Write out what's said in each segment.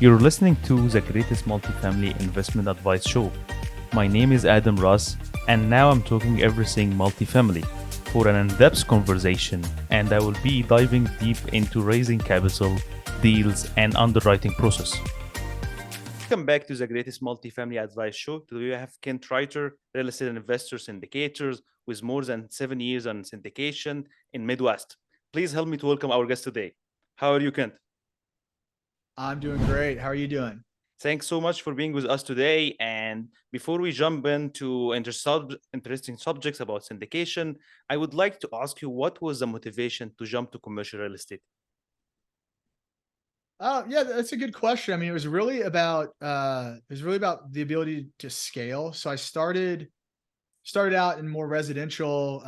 You're listening to the greatest multifamily investment advice show. My name is Adam Ras, and now I'm talking everything multifamily for an in-depth conversation, and I will be diving deep into raising capital, deals, and underwriting process. Welcome back to the greatest multifamily advice show. Today we have Kent Ritter, real estate investors, syndicators with more than 7 years on syndication in Midwest. Please help me to welcome our guest today. How are you, Kent? I'm doing great. How are you doing? Thanks so much for being with us today. And before we jump into interesting subjects about syndication, I would like to ask you what was the motivation to jump to commercial real estate? Yeah, that's a good question. I mean, it was really about the ability to scale. So I started out in more residential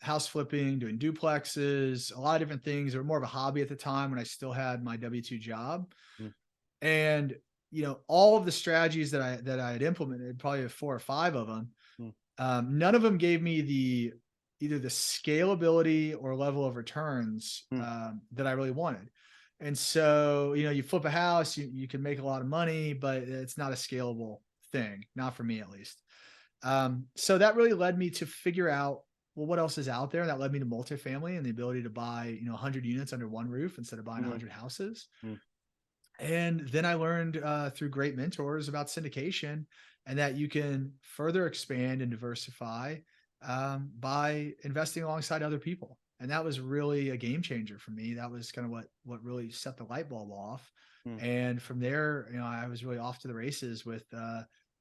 house flipping, doing duplexes, a lot of different things. They were more of a hobby at the time when I still had my W-2 job. Mm, And all of the strategies that I had implemented, probably 4 or 5 of them, mm, none of them gave me either the scalability or level of returns mm. that I really wanted. And so, you flip a house, you can make a lot of money, but it's not a scalable thing, not for me at least. So that really led me to figure out, well, what else is out there? That led me to multifamily and the ability to buy, 100 units under one roof instead of buying Mm, 100 houses. mm. And then I learned through great mentors about syndication and that you can further expand and diversify by investing alongside other people. And that was really a game changer for me. That was kind of what really set the light bulb off. Mm. And from there, I was really off to the races with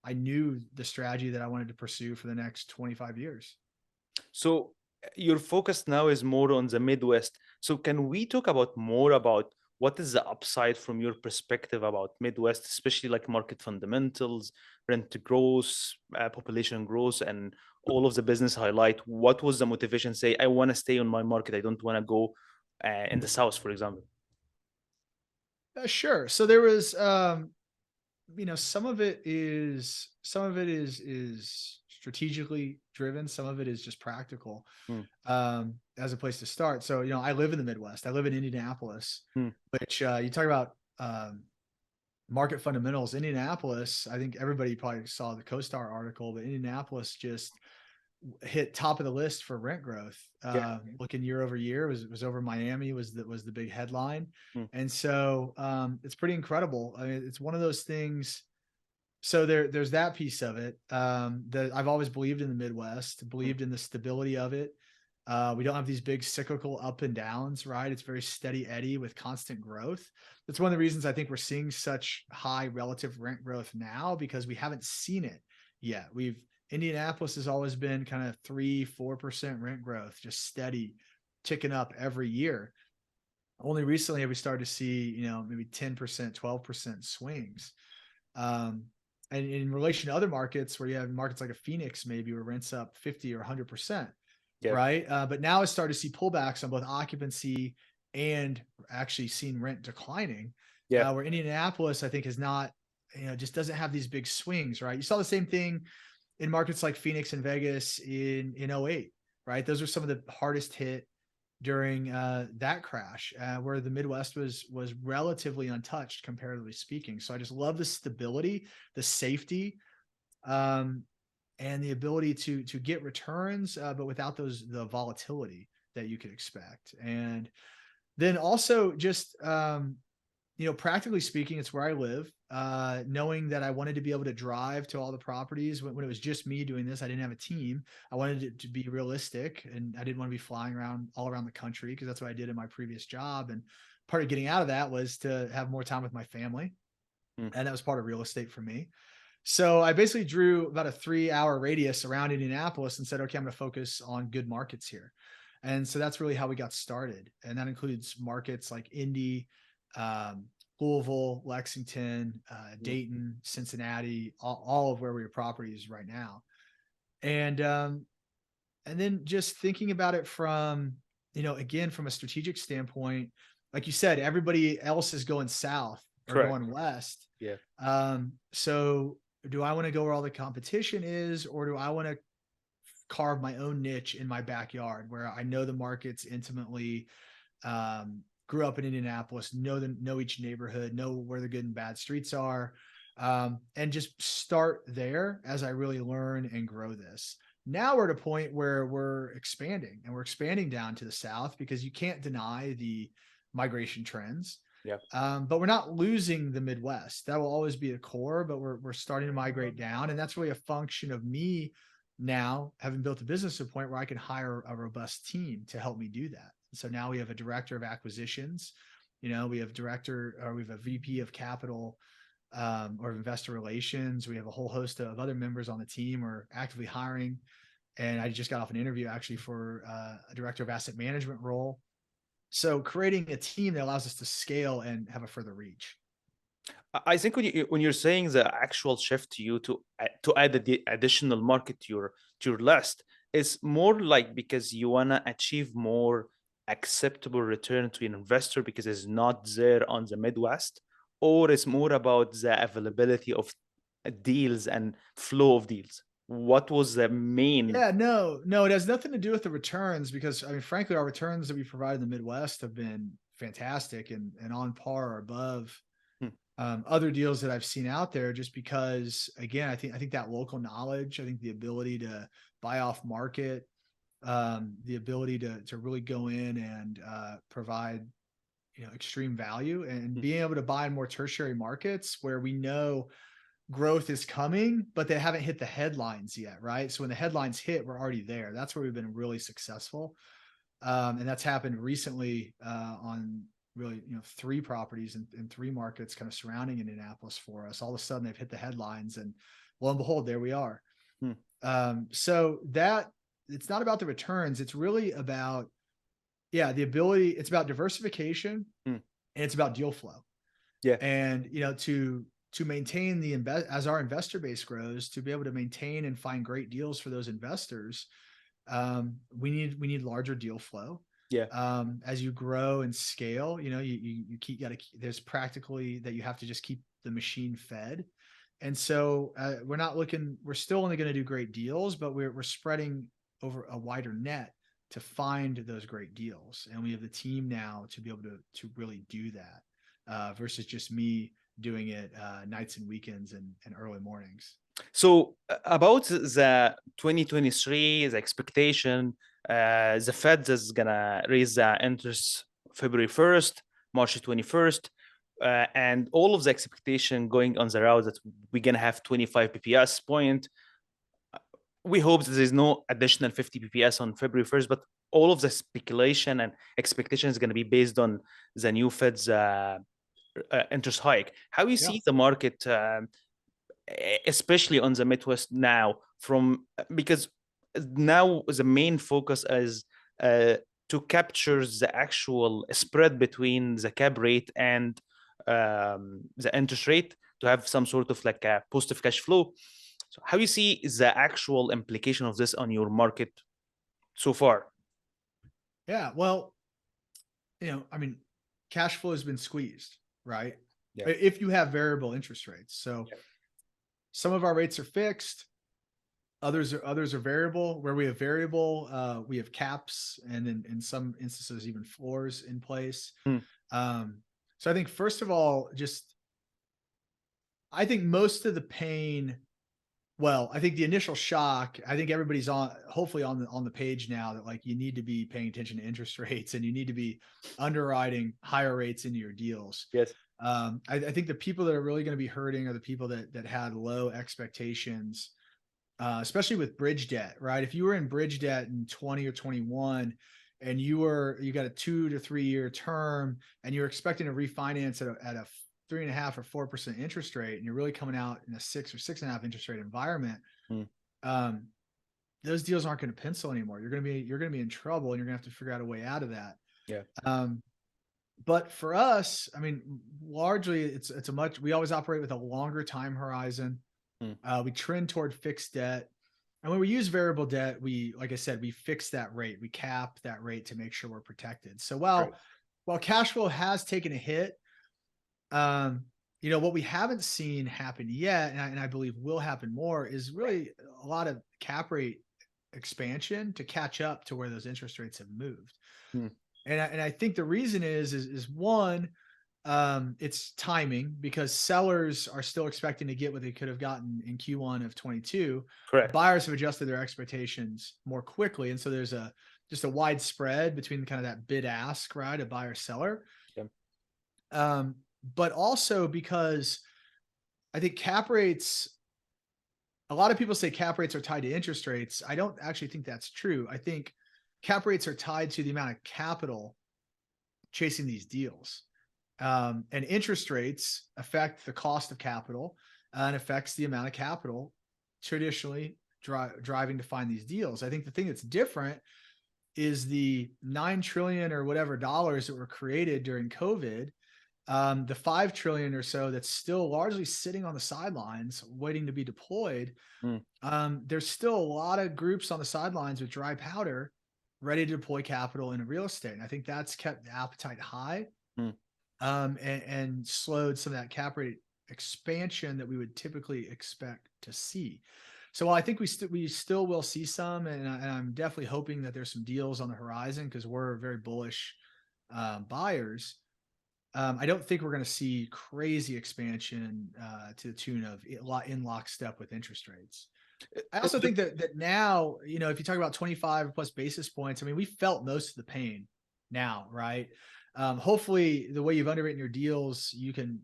I knew the strategy that I wanted to pursue for the next 25 years. So your focus now is more on the Midwest. So can we talk about more about what is the upside from your perspective about Midwest, especially like market fundamentals, rent growth, population growth, and all of the business highlight? What was the motivation? Say, I want to stay on my market. I don't want to go in the South, for example. Sure. So there was some of it is strategically driven, some of it is just practical Mm, as a place to start. So I live in the Midwest. I live in Indianapolis, mm, which you talk about market fundamentals. Indianapolis, I think everybody probably saw the CoStar article, but Indianapolis just hit top of the list for rent growth. yeah. Looking year over year, was over Miami was the big headline. Mm, And so it's pretty incredible. I mean, it's one of those things. So there's that piece of it. That I've always believed in the Midwest, mm, believed in the stability of it. We don't have these big cyclical up and downs, right? It's very steady eddy with constant growth. That's one of the reasons I think we're seeing such high relative rent growth now, because we haven't seen it yet. Indianapolis has always been kind of 3-4% rent growth, just steady, ticking up every year. Only recently have we started to see, maybe 10%, 12% swings. Um, and in relation to other markets where you have markets like a Phoenix, maybe where rents up 50 or 100%, yeah. right? But now I started to see pullbacks on both occupancy and actually seen rent declining, Yeah. where Indianapolis, I think, is not, just doesn't have these big swings, right? You saw the same thing in markets like Phoenix and Vegas in 08, right? Those are some of the hardest hit during that crash, where the Midwest was relatively untouched, comparatively speaking. So I just love the stability, the safety, um, and the ability to get returns, but without the volatility that you could expect. And then also just practically speaking, it's where I live. Knowing that I wanted to be able to drive to all the properties when it was just me doing this, I didn't have a team. I wanted it to be realistic, and I didn't want to be flying around all around the country, because that's what I did in my previous job. And part of getting out of that was to have more time with my family, Mm, and that was part of real estate for me. So I basically drew about a 3-hour radius around Indianapolis and said, okay, I'm going to focus on good markets here. And so that's really how we got started. And that includes markets like Indy, um, Louisville, Lexington, mm, Dayton, Cincinnati, all of where we have properties right now. And then just thinking about it from, again, from a strategic standpoint, like you said, everybody else is going south or correct. going west. Yeah. So do I want to go where all the competition is, or do I want to carve my own niche in my backyard where I know the markets intimately? grew up in Indianapolis, know each neighborhood, know where the good and bad streets are, and just start there as I really learn and grow this. Now we're at a point where we're expanding, and we're expanding down to the South because you can't deny the migration trends. Yeah. But we're not losing the Midwest. That will always be a core, but we're starting to migrate down. And that's really a function of me now having built a business to a point where I can hire a robust team to help me do that. So now we have a director of acquisitions, we have a VP of capital, or investor relations. We have a whole host of other members on the team we're actively hiring. And I just got off an interview actually for a director of asset management role. So creating a team that allows us to scale and have a further reach. I think when you're saying the actual shift to you to add the additional market to your list, it's more like because you want to achieve more acceptable return to an investor because it's not there on the Midwest, or it's more about the availability of deals and flow of deals? What was the main? Yeah, no, it has nothing to do with the returns, because frankly, our returns that we provide in the Midwest have been fantastic and on par or above other deals that I've seen out there, just because, again, I think that local knowledge, I think the ability to buy off market, the ability to really go in and provide, extreme value, and being able to buy in more tertiary markets where we know growth is coming, but they haven't hit the headlines yet, right? So when the headlines hit, we're already there. That's where we've been really successful. And that's happened recently on really, 3 properties in 3 markets kind of surrounding Indianapolis for us. All of a sudden they've hit the headlines, and lo and behold, there we are. So that it's not about the returns. It's really about, the ability. It's about diversification and it's about deal flow. Yeah. And, to maintain as our investor base grows, to be able to maintain and find great deals for those investors, we need larger deal flow. Yeah. As you grow and scale, there's practically that you have to just keep the machine fed. And so we're still only going to do great deals, but we're spreading over a wider net to find those great deals. And we have the team now to be able to really do that, versus just me doing it nights and weekends and early mornings. So about the 2023, the expectation, the Fed is gonna raise the interest February 1st, March 21st, and all of the expectation going on the route that we're gonna have 25 bps point. We hope that there's no additional 50 bps on February 1st, but all of the speculation and expectation is going to be based on the new Fed's interest hike. How you see the market, especially on the Midwest now, because now the main focus is to capture the actual spread between the cap rate and the interest rate to have some sort of like a positive cash flow. So how you see the actual implication of this on your market so far? Yeah, well, cash flow has been squeezed, right? Yeah. If you have variable interest rates. So some of our rates are fixed, others are variable. Where we have variable, we have caps, and in some instances even floors in place. So I think, first of all, I think most of the pain, I think the initial shock, I think everybody's hopefully on the page now that, like, you need to be paying attention to interest rates and you need to be underwriting higher rates into your deals. Yes. I think the people that are really going to be hurting are the people that had low expectations, especially with bridge debt, right? If you were in bridge debt in 20 or 21 and you got a 2 to 3 year term and you're expecting to refinance at a 3.5 or 4% interest rate, and you're really coming out in a 6 or 6.5 interest rate environment, those deals aren't going to pencil anymore. You're going to be in trouble, and you're going to have to figure out a way out of that. Yeah. But for us, largely we always operate with a longer time horizon. We trend toward fixed debt. And when we use variable debt, like I said, we fix that rate, we cap that rate to make sure we're protected. So while cash flow has taken a hit, what we haven't seen happen yet, and I believe will happen more, is really a lot of cap rate expansion to catch up to where those interest rates have moved. And I think the reason is one, it's timing, because sellers are still expecting to get what they could have gotten in Q1 of 22. Correct. Buyers have adjusted their expectations more quickly. And so there's just a wide spread between kind of that bid ask, right? A buyer seller. Yeah. But also because I think cap rates, a lot of people say cap rates are tied to interest rates. I don't actually think that's true. I think cap rates are tied to the amount of capital chasing these deals. And interest rates affect the cost of capital and affects the amount of capital traditionally driving to find these deals. I think the thing that's different is the 9 trillion or whatever dollars that were created during COVID, the 5 trillion or so that's still largely sitting on the sidelines waiting to be deployed. There's still a lot of groups on the sidelines with dry powder ready to deploy capital into real estate. And I think that's kept the appetite high, and slowed some of that cap rate expansion that we would typically expect to see. So while I think we still will see some, and I'm definitely hoping that there's some deals on the horizon because we're very bullish buyers. I don't think we're going to see crazy expansion to the tune of in lockstep with interest rates. I also think that now, if you talk about 25 plus basis points, I mean, we felt most of the pain now, right? Hopefully the way you've underwritten your deals, you can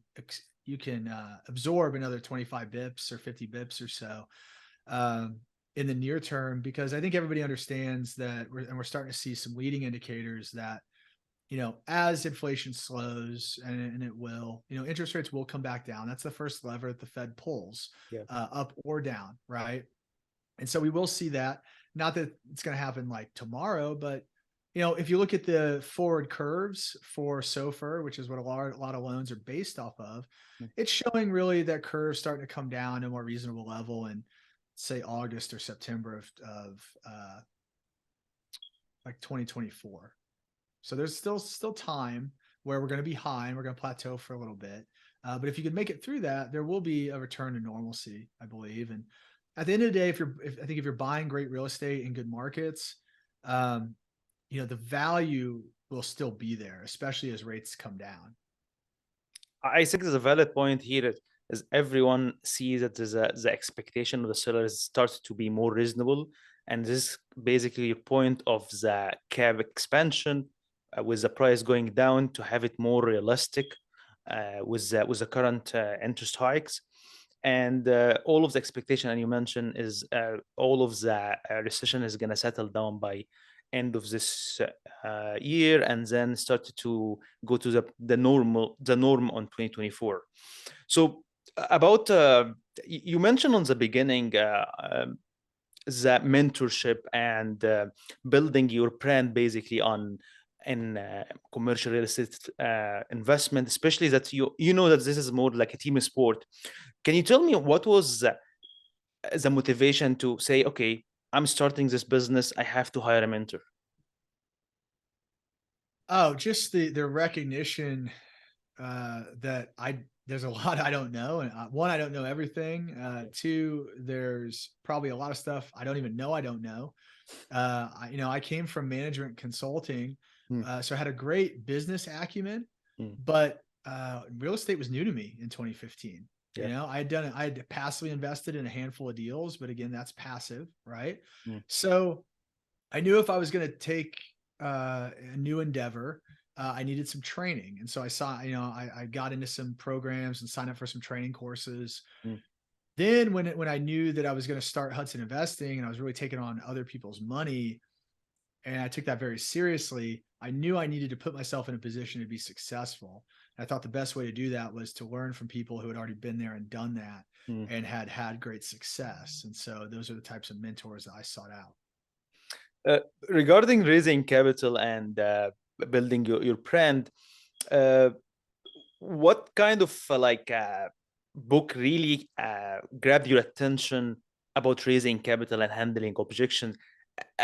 absorb another 25 bips or 50 bips or so in the near term, because I think everybody understands that we're starting to see some leading indicators that, as inflation slows, and it will, interest rates will come back down. That's the first lever that the Fed pulls, up or down, right? And so we will see that. Not that it's going to happen like tomorrow, but if you look at the forward curves for SOFR, which is what a lot of loans are based off of, it's showing really that curve starting to come down to a more reasonable level in, say, August or September of like 2024. So there's still time where we're going to be high and we're going to plateau for a little bit. But if you can make it through that, there will be a return to normalcy, I believe. And at the end of the day, if you're buying great real estate in good markets, the value will still be there, especially as rates come down. I think there's a valid point here, as everyone sees that the expectation of the sellers starts to be more reasonable. And this is basically a point of the cap expansion, with the price going down, to have it more realistic with the current interest hikes. And all of the expectation, and you mentioned, is all of the recession is going to settle down by end of this year, and then started to go to the norm on 2024. So about you mentioned on the beginning the mentorship and building your brand basically in commercial real estate investment, especially that you know that this is more like a team sport. Can you tell me what was the motivation to say, okay, I'm starting this business, I have to hire a mentor? Oh, just the recognition that there's a lot I don't know. And one, I don't know everything. Two, there's probably a lot of stuff I don't even know I don't know. I came from management consulting, so I had a great business acumen, but real estate was new to me in 2015. I had passively invested in a handful of deals, but again, that's passive, right? So I knew if I was going to take a new endeavor, I needed some training. And so I got into some programs and signed up for some training courses. Then when I knew that I was going to start Hudson Investing and I was really taking on other people's money, and I took that very seriously, I knew I needed to put myself in a position to be successful. I thought the best way to do that was to learn from people who had already been there and done that and had great success. And so those are the types of mentors that I sought out. Regarding raising capital and building your brand, what kind of book really grabbed your attention about raising capital and handling objections?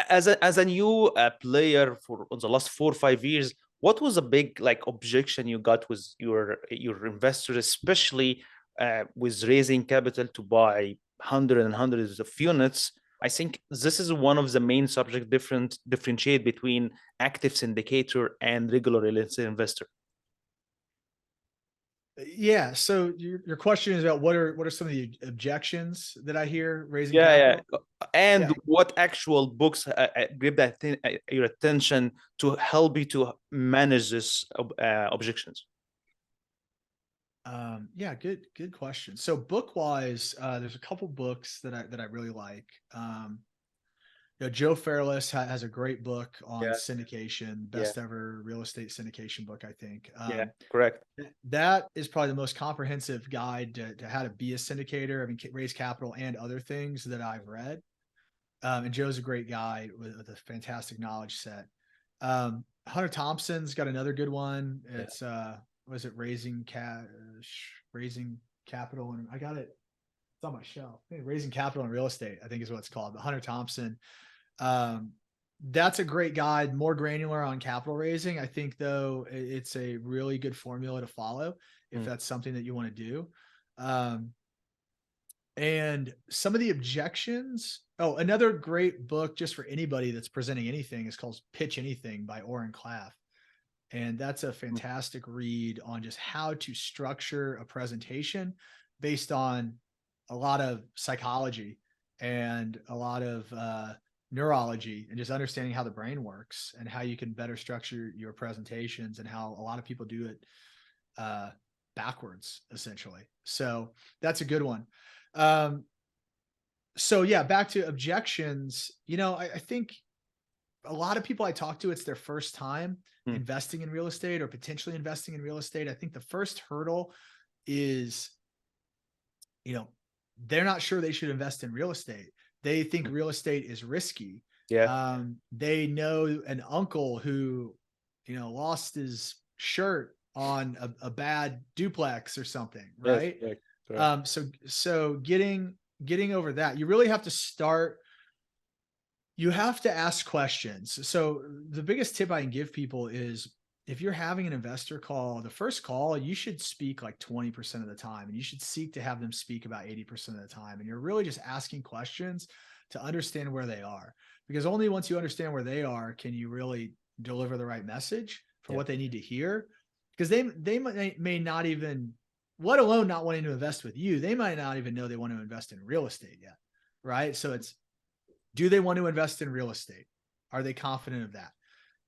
As a new player for the last 4 or 5 years, what was a big objection you got with your investors, especially with raising capital to buy hundreds of units? I think this is one of the main subject differentiate between active syndicator and regular real estate investor. Yeah. So your question is about what are some of the objections that I hear raising Yeah. capital? And Yeah. what actual books grab that your attention to help you to manage this objections? Yeah, good question. So book wise, there's a couple books that I really like. Joe Fairless has a great book on Yeah, syndication, yeah, best ever real estate syndication book, I think. yeah, correct. That is probably the most comprehensive guide to how to be a syndicator. I mean, raise capital and other things that I've read. And Joe's a great guy with a fantastic knowledge set. Hunter Thompson's got another good one. Yeah. It's was it raising capital, and I got it. It's on my shelf. Raising capital in real estate, I think is what it's called. But Hunter Thompson, that's a great guide, more granular on capital raising. I think though it's a really good formula to follow if that's something that you want to do. And some of the objections. Oh, another great book just for anybody that's presenting anything is called Pitch Anything by Oren Klaff. And that's a fantastic read on just how to structure a presentation based on a lot of psychology and a lot of neurology and just understanding how the brain works and how you can better structure your presentations and how a lot of people do it backwards, essentially. So that's a good one. So yeah, back to objections. I think a lot of people I talk to, it's their first time investing in real estate or potentially investing in real estate. I think the first hurdle is, they're not sure they should invest in real estate. They think real estate is risky. Yeah. They know an uncle who, lost his shirt on a bad duplex or something, right? Yes, correct. So getting over that, you really have to start. You have to ask questions. So the biggest tip I can give people is if you're having an investor call, the first call, you should speak like 20% of the time, and you should seek to have them speak about 80% of the time. And you're really just asking questions to understand where they are, because only once you understand where they are, can you really deliver the right message for what they need to hear. Because they may not even, let alone not wanting to invest with you, they might not even know they want to invest in real estate yet. Right. So it's, do they want to invest in real estate? Are they confident of that?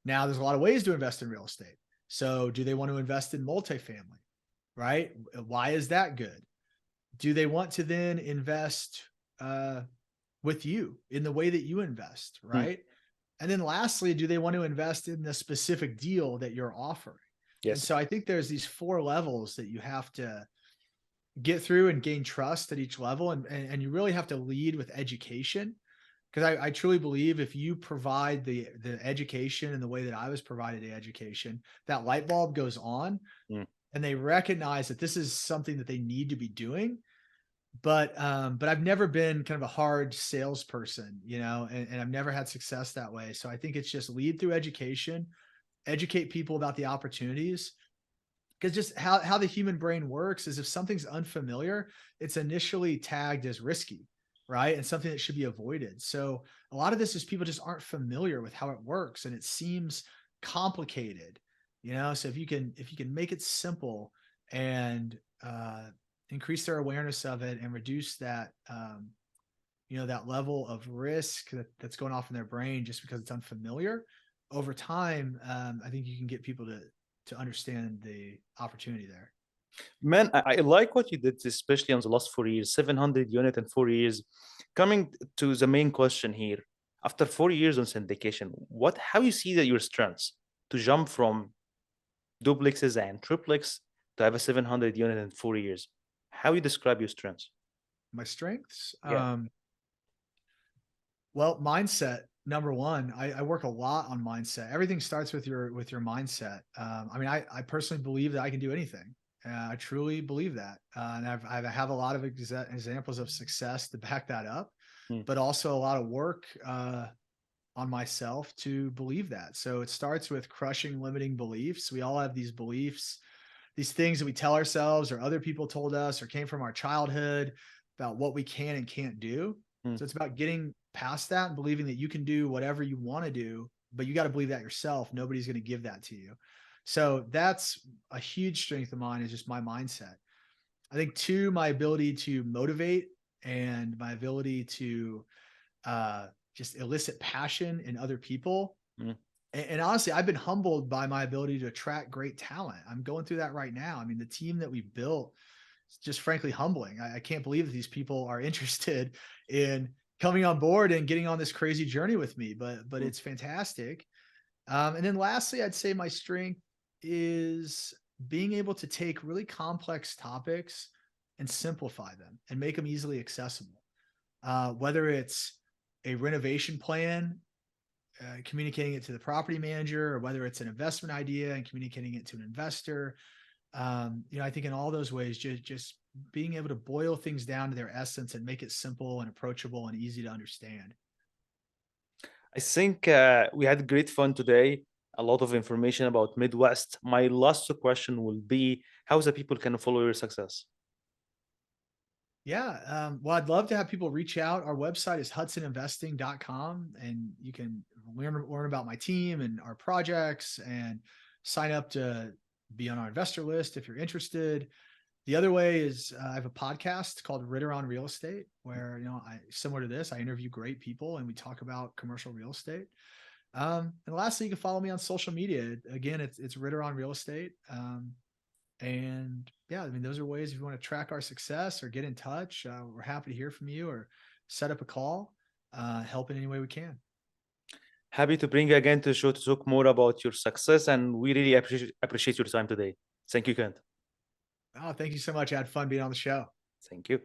Now, there's a lot of ways to invest in real estate. So do they want to invest in multifamily, right? Why is that good? Do they want to then invest with you in the way that you invest, right? And then lastly, do they want to invest in the specific deal that you're offering? Yes. And so I think there's these 4 levels that you have to get through and gain trust at each level. And you really have to lead with education. Because I truly believe if you provide the education in the way that I was provided the education, that light bulb goes on and they recognize that this is something that they need to be doing. But I've never been kind of a hard salesperson, and I've never had success that way. So I think it's just lead through education, educate people about the opportunities. Because just how the human brain works is if something's unfamiliar, it's initially tagged as risky. Right. And something that should be avoided. So a lot of this is people just aren't familiar with how it works and it seems complicated, so if you can make it simple and increase their awareness of it and reduce that, that level of risk that's going off in their brain just because it's unfamiliar over time, I think you can get people to understand the opportunity there. Man, I like what you did, especially on the last 4 years, 700 unit in 4 years. Coming to the main question here, after 4 years on syndication, how you see that your strengths to jump from duplexes and triplex to have a 700 unit in 4 years? How you describe your strengths? My strengths? Yeah. Well, mindset. Number one, I work a lot on mindset. Everything starts with your mindset. I personally believe that I can do anything. I truly believe that. And I have a lot of examples of success to back that up, but also a lot of work on myself to believe that. So it starts with crushing limiting beliefs. We all have these beliefs, these things that we tell ourselves or other people told us or came from our childhood about what we can and can't do. So it's about getting past that and believing that you can do whatever you want to do, but you got to believe that yourself. Nobody's going to give that to you. So that's a huge strength of mine, is just my mindset. I think two, my ability to motivate and my ability to just elicit passion in other people. And honestly, I've been humbled by my ability to attract great talent. I'm going through that right now. I mean, the team that we built is just frankly humbling. I can't believe that these people are interested in coming on board and getting on this crazy journey with me, but it's fantastic. And then lastly, I'd say my strength is being able to take really complex topics and simplify them and make them easily accessible. Whether it's a renovation plan, communicating it to the property manager, or whether it's an investment idea and communicating it to an investor. I think in all those ways, just being able to boil things down to their essence and make it simple and approachable and easy to understand. I think we had great fun today. A lot of information about Midwest. My last question will be, how the people can follow your success? Yeah. Well, I'd love to have people reach out. Our website is hudsoninvesting.com, and you can learn about my team and our projects and sign up to be on our investor list if you're interested. The other way is I have a podcast called Ritter on Real Estate, where, similar to this, I interview great people and we talk about commercial real estate. And lastly, you can follow me on social media. Again, it's Ritter on Real Estate. And yeah, I mean, those are ways if you want to track our success or get in touch. We're happy to hear from you or set up a call, help in any way we can. Happy to bring you again to the show to talk more about your success. And we really appreciate your time today. Thank you, Kent. Oh, thank you so much. I had fun being on the show. Thank you.